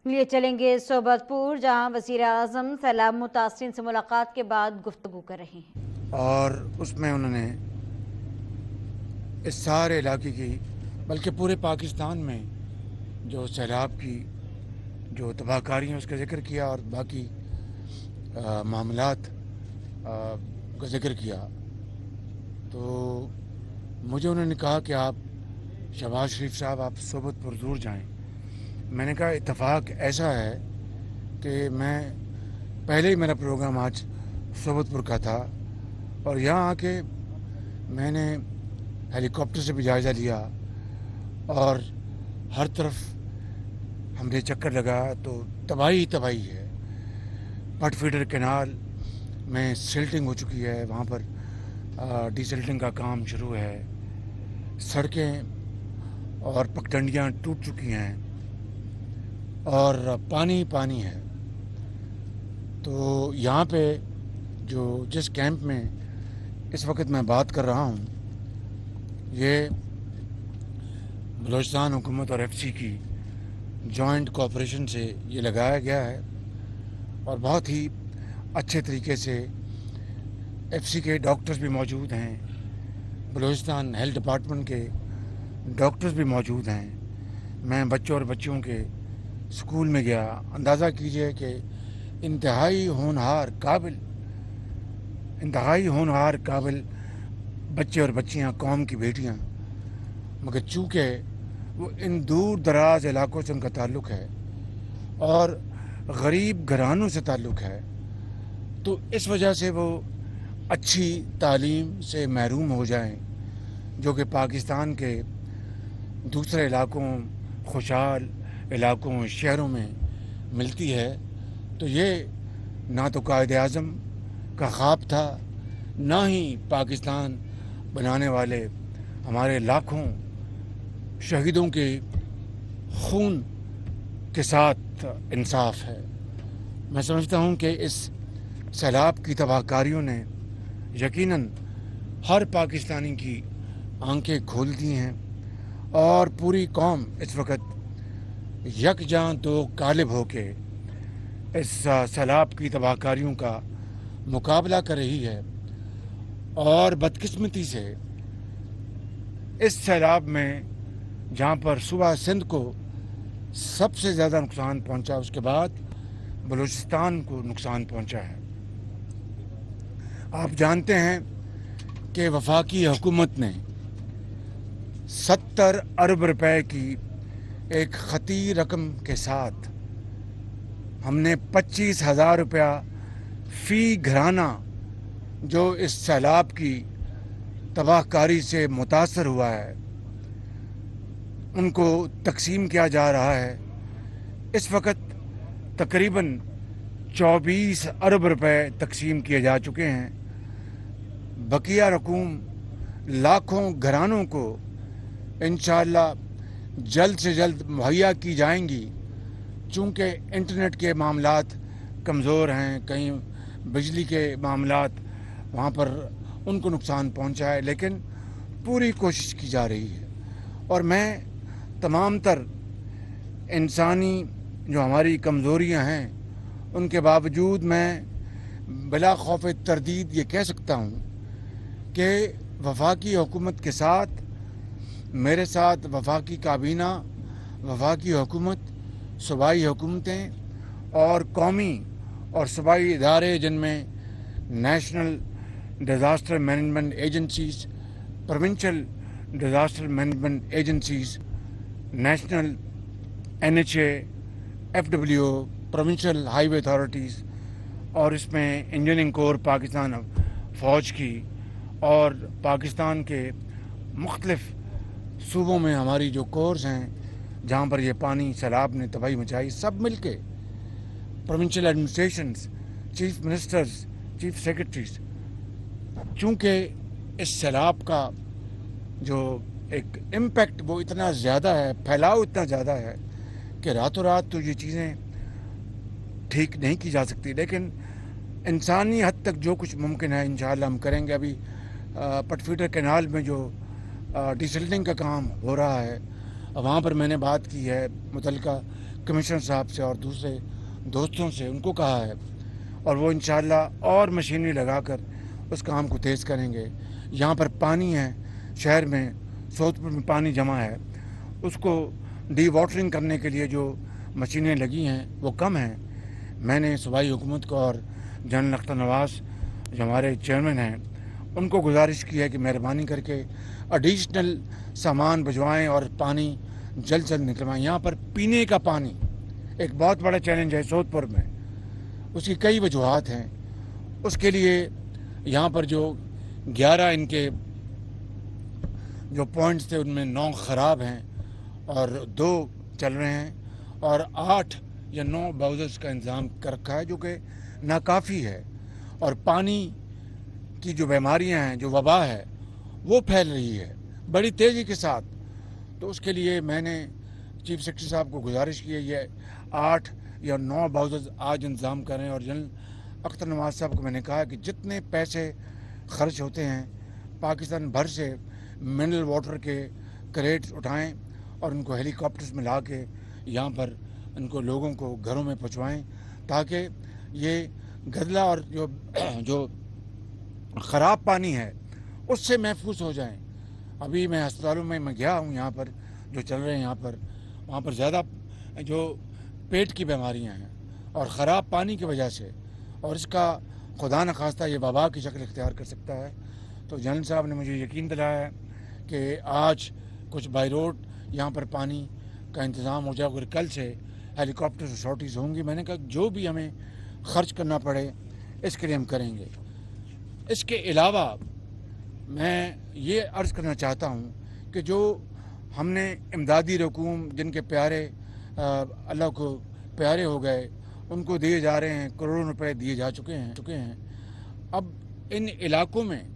لیے چلیں گے صوبت پور، جہاں وزیر اعظم سیلاب متاثرین سے ملاقات کے بعد گفتگو کر رہے ہیں اور اس میں انہوں نے اس سارے علاقے کی بلکہ پورے پاکستان میں جو سیلاب کی جو تباہ کاری ہیں اس کا ذکر کیا اور باقی معاملات کا ذکر کیا. تو مجھے انہوں نے کہا کہ آپ شہباز شریف صاحب آپ صوبت پور ضرور جائیں. میں نے کہا اتفاق ایسا ہے کہ میں پہلے ہی میرا پروگرام آج صوبت پور کا تھا اور یہاں آ کے میں نے ہیلی کاپٹر سے بھی جائزہ لیا اور ہر طرف ہم نے چکر لگا تو تباہی تباہی ہے. پٹ فیڈر کینال میں سلٹنگ ہو چکی ہے، وہاں پر ڈی سلٹنگ کا کام شروع ہے. سڑکیں اور پگڈنڈیاں ٹوٹ چکی ہیں اور پانی پانی ہے. تو یہاں پہ جس کیمپ میں اس وقت میں بات کر رہا ہوں یہ بلوچستان حکومت اور ایف سی کی جوائنٹ کوآپریشن سے یہ لگایا گیا ہے اور بہت ہی اچھے طریقے سے ایف سی کے ڈاکٹرز بھی موجود ہیں، بلوچستان ہیلتھ ڈپارٹمنٹ کے ڈاکٹرز بھی موجود ہیں. میں بچوں اور بچیوں کے اسکول میں گیا، اندازہ کیجئے کہ انتہائی ہونہار قابل بچے اور بچیاں، قوم کی بیٹیاں، مگر چونکہ وہ ان دور دراز علاقوں سے ان کا تعلق ہے اور غریب گھرانوں سے تعلق ہے تو اس وجہ سے وہ اچھی تعلیم سے محروم ہو جائیں، جو کہ پاکستان کے دوسرے علاقوں، خوشحال علاقوں، شہروں میں ملتی ہے. تو یہ نہ تو قائد اعظم کا خواب تھا، نہ ہی پاکستان بنانے والے ہمارے لاکھوں شہیدوں کے خون کے ساتھ انصاف ہے. میں سمجھتا ہوں کہ اس سیلاب کی تباہ کاریوں نے یقیناً ہر پاکستانی کی آنکھیں کھول دی ہیں اور پوری قوم اس وقت یکجاں دو غالب ہو کے اس سیلاب کی تباہ کاریوں کا مقابلہ کر رہی ہے. اور بدقسمتی سے اس سیلاب میں جہاں پر صوبہ سندھ کو سب سے زیادہ نقصان پہنچا، اس کے بعد بلوچستان کو نقصان پہنچا ہے. آپ جانتے ہیں کہ وفاقی حکومت نے 70 ارب روپے کی ایک خطی رقم کے ساتھ ہم نے 25,000 روپیہ فی گھرانہ جو اس سیلاب کی تباہ کاری سے متاثر ہوا ہے ان کو تقسیم کیا جا رہا ہے. اس وقت تقریباً 24 ارب روپے تقسیم کیے جا چکے ہیں. بقیہ رقوم لاکھوں گھرانوں کو انشاءاللہ جلد سے جلد مہیا کی جائیں گی. چونکہ انٹرنیٹ کے معاملات کمزور ہیں، کہیں بجلی کے معاملات وہاں پر ان کو نقصان پہنچا ہے، لیکن پوری کوشش کی جا رہی ہے. اور میں تمام تر انسانی جو ہماری کمزوریاں ہیں ان کے باوجود میں بلا خوف تردید یہ کہہ سکتا ہوں کہ وفاقی حکومت کے ساتھ، میرے ساتھ وفاقی کابینہ، وفاقی حکومت، صوبائی حکومتیں اور قومی اور صوبائی ادارے جن میں national disaster management agencies, provincial disaster management agencies, national NHA، FWO، provincial highway authorities اور اس میں انجینئرنگ کور پاکستان فوج کی اور پاکستان کے مختلف صوبوں میں ہماری جو کورس ہیں جہاں پر یہ پانی سیلاب نے تباہی مچائی، سب مل کے provincial ایڈمنسٹریشنز، chief ministers, chief secretaries, چونکہ اس سیلاب کا جو ایک امپیکٹ وہ اتنا زیادہ ہے، پھیلاؤ اتنا زیادہ ہے کہ راتوں رات تو یہ چیزیں ٹھیک نہیں کی جا سکتی، لیکن انسانی حد تک جو کچھ ممکن ہے انشاءاللہ ہم کریں گے. ابھی پٹ فیڈر کینال میں جو ڈیسلٹنگ کا کام ہو رہا ہے وہاں پر میں نے بات کی ہے متعلقہ कमिश्नर साहब से और दूसरे दोस्तों से, उनको कहा है, और वो इंशाअल्लाह और मशीनरी लगाकर उस काम को तेज़ करेंगे। यहाँ पर पानी है, शहर में सोदपुर में पानी जमा है, उसको डी वाटरिंग करने के लिए जो मशीनें लगी हैं वो कम हैं। मैंने सूबाई हुकूमत को और जनरल अख्तर नवाज़ जो हमारे चेयरमैन हैं उनको गुजारिश की है कि मेहरबानी करके एडिशनल सामान भिजवाएँ और पानी जल्द से जल्द निकलवाएँ। यहाँ पर पीने का पानी एक बहुत बड़ा चैलेंज है सोदपुर में, उसकी कई वजूहात हैं। उसके लिए यहाँ पर जो 11 इनके जो पॉइंट्स थे उनमें 9 ख़राब हैं और 2 चल रहे हैं, और 8 या 9 बाउजर्स का इंतज़ाम कर रखा है जो कि नाकाफ़ी है। और पानी की जो बीमारियां हैं, जो वबा है, वो फैल रही है बड़ी तेज़ी के साथ। तो उसके लिए मैंने चीफ सेक्रेटरी साहब को गुजारिश की है ये 8 या 9 बाउजर्स आज इंतज़ाम करें। और जनरल अख्तर नवाज़ साहब को मैंने कहा कि जितने पैसे खर्च होते हैं पाकिस्तान भर से मिनरल वाटर के क्रेट्स उठाएं और उनको हेलीकॉप्टर्स में ला के यहाँ पर उनको लोगों को घरों में पहुँचवाएँ, ताकि ये गदला और जो ख़राब पानी है उससे महफूज हो जाएं। अभी मैं अस्पतालों में मैं गया हूँ, यहाँ पर जो चल रहे हैं यहाँ पर, वहाँ पर ज़्यादा जो पेट की बीमारियाँ हैं और ख़राब पानी की वजह से, और इसका खुदा न खास्ता ये वबा की शक्ल इख्तियार कर सकता है। तो जनरल साहब ने मुझे यकीन दिलाया है कि आज कुछ बाई रोड यहाँ पर पानी का इंतज़ाम हो जाए, अगर कल से हेलीकॉप्टर शॉर्टेज होंगी। मैंने कहा जो भी हमें ख़र्च करना पड़े इसके लिए हम करेंगे। इसके अलावा मैं ये अर्ज़ करना चाहता हूँ कि जो हमने इमदादी रकूम जिनके प्यारे अल्लाह को प्यारे हो गए उनको दिए जा रहे हैं, करोड़ों रुपए दिए जा चुके हैं। अब इन इलाकों में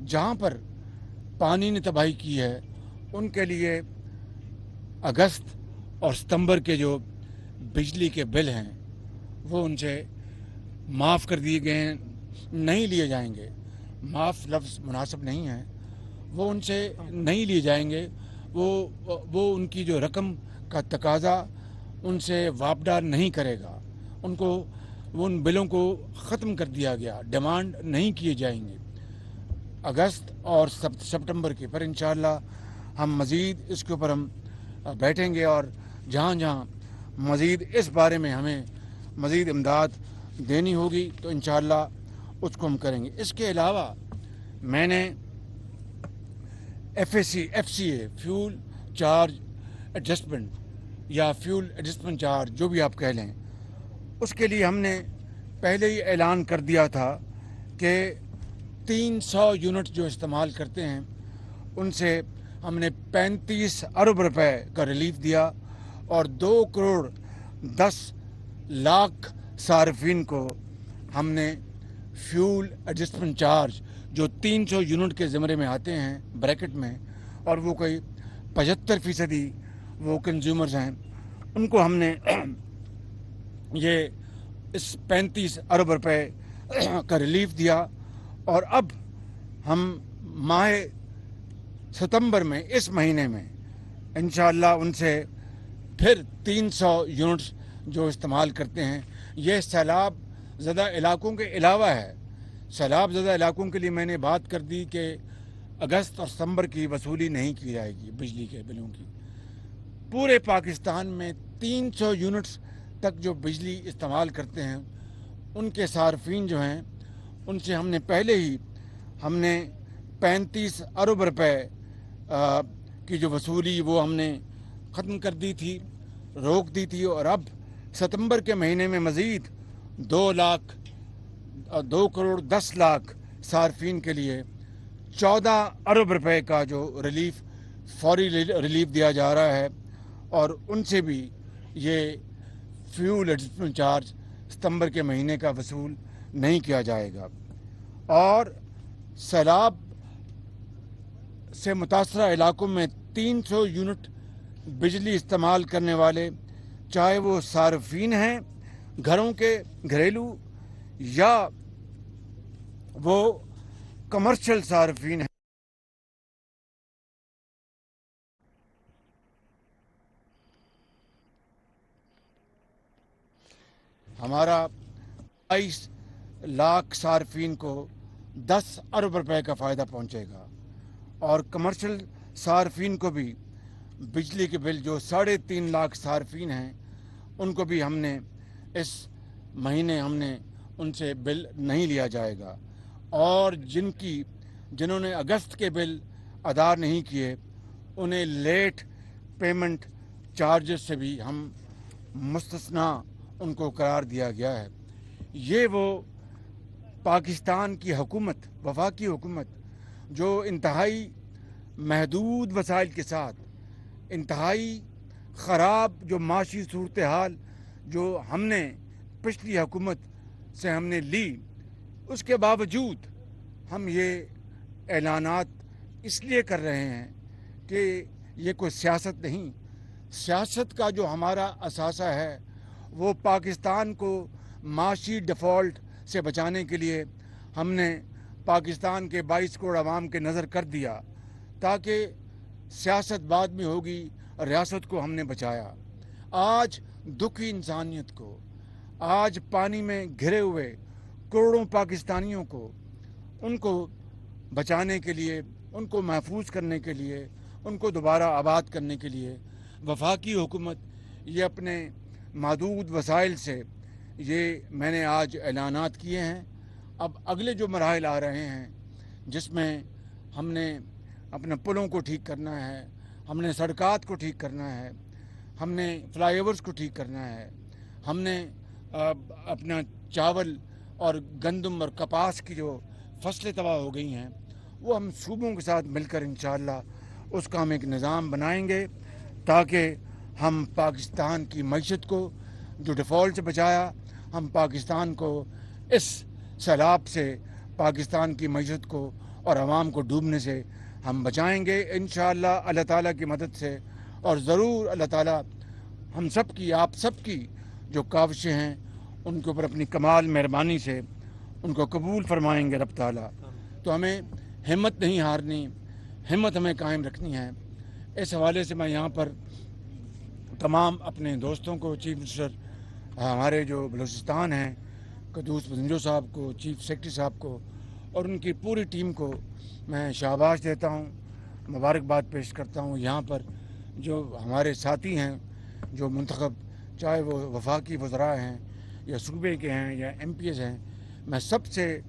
जहाँ पर पानी ने तबाही की है उनके लिए अगस्त और सितंबर के जो बिजली के बिल हैं वो उनसे माफ़ कर दिए गए हैं, नहीं लिए जाएंगे। माफ़ लफ्ज़ मुनासिब नहीं है, वो उनसे नहीं लिए जाएंगे। वो उनकी जो रकम का तकाज़ा उनसे वापडा नहीं करेगा, उनको वो उन बिलों को ख़त्म कर दिया गया, डिमांड नहीं किए जाएंगे अगस्त और सितंबर के। पर इंशाअल्लाह हम मज़ीद इसके ऊपर हम बैठेंगे और जहाँ जहाँ मज़ीद इस बारे में हमें मज़ीद इमदाद देनी होगी तो इंशाअल्लाह उसको हम करेंगे। इसके अलावा मैंने FCA फ्यूल चार्ज एडजस्टमेंट या फ्यूल एडजस्टमेंट चार्ज जो भी आप कह लें, उसके लिए हमने पहले ही ऐलान कर दिया था कि 300 यूनिट जो इस्तेमाल करते हैं उनसे हमने 35 अरब रुपए का रिलीफ दिया और 2 करोड़ 10 लाख सार्फिन को हमने फ्यूल एडजस्टमेंट चार्ज जो 300 यूनिट के ज़मरे में आते हैं ब्रैकेट में, और वो कोई 75% वो कंज्यूमर्स हैं, उनको हमने ये इस 35 अरब रुपए का रिलीफ दिया। और अब हम माह सितंबर में, इस महीने में इंशाअल्लाह उनसे फिर 300 यूनिट्स जो इस्तेमाल करते हैं, ये सैलाब ज़दा इलाकों के अलावा है। सैलाब ज़दा इलाकों के लिए मैंने बात कर दी कि अगस्त और सितंबर की वसूली नहीं की जाएगी बिजली के बिलों की। पूरे पाकिस्तान में 300 यूनिट्स तक जो बिजली इस्तेमाल करते हैं उनके सार्फिन जो हैं उनसे हमने पहले ही 35 अरब रुपए की जो वसूली वो हमने ख़त्म कर दी थी, रोक दी थी। और अब सितंबर के महीने में मज़ीद 2 करोड़ 10 लाख सार्फिन के लिए 14 अरब रुपए का जो रिलीफ, फौरी रिलीफ दिया जा रहा है, और उनसे भी ये फ्यूल एडजस्टमेंट चार्ज सितंबर के महीने का वसूल नहीं किया जाएगा। और सैलाब से मुतासरा इलाकों में 300 यूनिट बिजली इस्तेमाल करने वाले, चाहे वो सार्फिन हैं घरों के घरेलू या वो कमर्शियल सार्फिन हैं, हमारा 22 लाख सार्फिन को 10 अरब रुपए का फ़ायदा पहुंचेगा और कमर्शियल सार्फिन को भी बिजली के बिल जो 3.5 लाख सार्फिन हैं उनको भी हमने इस महीने उनसे बिल नहीं लिया जाएगा और जिन्होंने अगस्त के बिल अदा नहीं किए उन्हें लेट पेमेंट चार्जेस से भी हम मुस्तस्ना उनको करार दिया गया है। ये वो पाकिस्तान की हुकूमत, वफाकी हुकूमत, जो इंतहाई महदूद वसाइल के साथ इंतहाई ख़राब जो माशी सूरत हाल जो हमने पिछली हुकूमत से हमने ली, उसके बावजूद हम ये ऐलानात इसलिए कर रहे हैं कि ये कोई सियासत नहीं। सियासत का जो हमारा असासा है वो पाकिस्तान को माशी डिफ़ॉल्ट से बचाने के लिए हमने पाकिस्तान के 22 करोड़ आवाम के नज़र कर दिया ताकि सियासत बाद में होगी, रियासत को हमने बचाया। आज दुखी इंसानियत को, आज पानी में घिरे हुए करोड़ों पाकिस्तानियों को, उनको बचाने के लिए, उनको महफूज करने के लिए, उनको दोबारा आबाद करने के लिए वफाकी हुकूमत ये अपने महदूद वसाइल से ये मैंने आज ऐलानात किए हैं। अब अगले जो मराहिल आ रहे हैं जिसमें हमने अपने पुलों को ठीक करना है, हमने सड़कात को ठीक करना है, हमने फ्लाईओवर्स को ठीक करना है, हमने अपना चावल और गंदम और कपास की जो फसलें तबाह हो गई हैं वो हम सूबों के साथ मिलकर इंशाअल्लाह उसका हम एक निज़ाम बनाएंगे ताकि हम पाकिस्तान की मईशत को जो डिफ़ॉल्ट से बचाया, हम पाकिस्तान को इस सैलाब से पाकिस्तान की मईशत को और आवाम को डूबने से हम बचाएंगे इंशाअल्लाह अल्लाह ताला की मदद से। और ज़रूर अल्लाह ताला हम सब की, आप सब की जो काविशें हैं उनके ऊपर अपनी कमाल मेहरबानी से उनको कबूल फरमाएंगे रब ताला। तो हमें हिम्मत नहीं हारनी, हिम्मत हमें कायम रखनी है। इस हवाले से मैं यहाँ पर तमाम अपने दोस्तों को, चीफ मिनिस्टर हमारे जो बलूचिस्तान हैं कदूस बजंजो साहब को, चीफ सेक्रेटरी साहब को और उनकी पूरी टीम को मैं शाबाश देता हूँ, मुबारकबाद पेश करता हूँ। यहाँ पर जो हमारे साथी हैं जो मुंतखब, चाहे वो वफाकी वज़रा हैं या सूबे के हैं या MPs हैं, मैं सबसे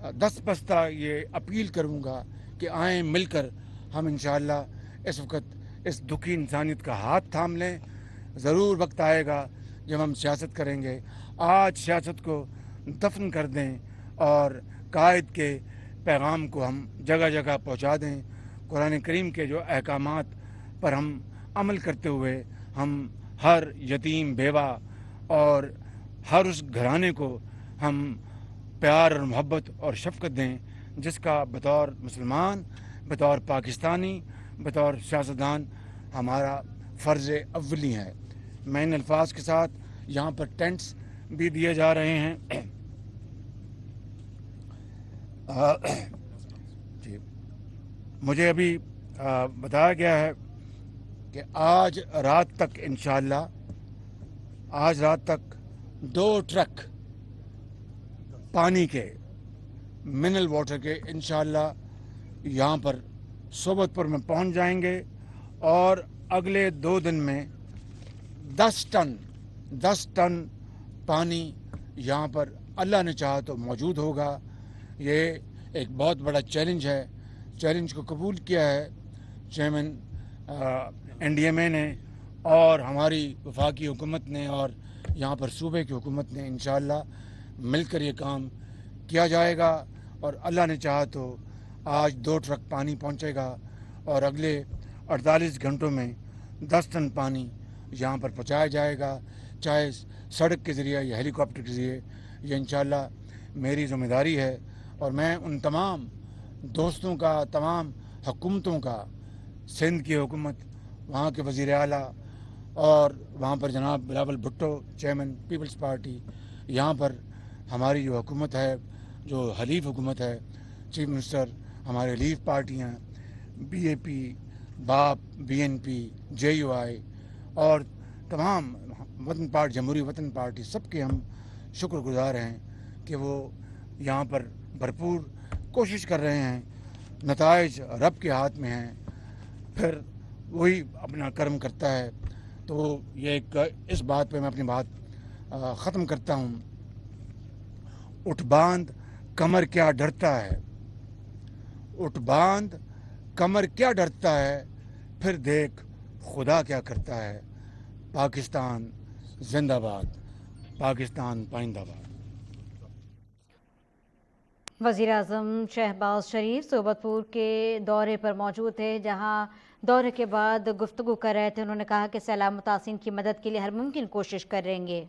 दस्तबस्ता ये अपील करूँगा कि आएँ मिलकर हम इंशाअल्लाह इस वक्त इस दुखी इंसानियत का हाथ थाम लें। ज़रूर वक्त आएगा जब हम सियासत करेंगे। आज सियासत को दफन कर दें और कायद के पैगाम को हम जगह जगह पहुँचा दें। कुरान करीम के जो अहकामात पर हम अमल करते हुए हम हर यतीम, बेवा और हर उस घराने को हम प्यार और मोहब्बत और शफ़क़त दें जिसका बतौर मुसलमान, बतौर पाकिस्तानी, बतौर सियासतदान हमारा फ़र्ज़ अव्वली है। मैं इन अल्फाज के साथ यहाँ पर टेंट्स भी दिए जा रहे हैं। जी, मुझे अभी बताया गया है कि आज रात तक इंशाअल्लाह, आज रात तक 2 ट्रक पानी के, मिनरल वाटर के इंशाअल्लाह यहाँ पर सोबतपुर में पहुँच जाएंगे और अगले 2 दिन में 10 टन पानी यहाँ पर अल्लाह ने चाहा तो मौजूद होगा। ये एक बहुत बड़ा चैलेंज है। चैलेंज को कबूल किया है चेयरमैन NDMA ने और हमारी वफाकी हुकूमत ने और यहाँ पर सूबे की हुकूमत ने। इंशाअल्लाह मिलकर ये काम किया जाएगा और अल्लाह ने चाहा तो आज 2 ट्रक पानी पहुँचेगा और अगले 48 घंटों में 10 टन पानी यहाँ पर पहुँचाया जाएगा, चाहे सड़क के ज़रिए या हेलीकॉप्टर के ज़रिए। ये इंशाअल्लाह मेरी ज़िम्मेदारी है और मैं उन तमाम दोस्तों का, तमाम हुकूमतों का, सिंध की हुकूमत, वहाँ के वज़ीर आला और वहाँ पर जनाब बिलावल भुट्टो चेयरमैन पीपल्स पार्टी, यहाँ पर हमारी जो हुकूमत है, जो हलीफ हुकूमत है, चीफ मिनिस्टर, हमारे हलीफ पार्टियाँ BAP, BAP, BNP, JUI और तमाम वतन पार्टी, जमहूरी वतन पार्टी, सबके हम शुक्रगुजार हैं कि वो यहाँ पर भरपूर कोशिश कर रहे हैं। नताइज रब के हाथ में हैं, फिर वही अपना कर्म करता है। तो ये इस बात पे मैं अपनी बात ख़त्म करता हूँ। उठ बांध कमर क्या डरता है, उठ बांध कमर क्या डरता है, फिर देख खुदा क्या करता है। पाकिस्तान जिंदाबाद, पाकिस्तान पाइंदाबाद। वज़ीर-ए-आज़म शहबाज शरीफ सोबतपुर के दौरे पर मौजूद थे, जहां दौरे के बाद गुफ्तगू कर रहे थे। उन्होंने कहा कि सैलाब मुतासिरीन की मदद के लिए हर मुमकिन कोशिश करेंगे।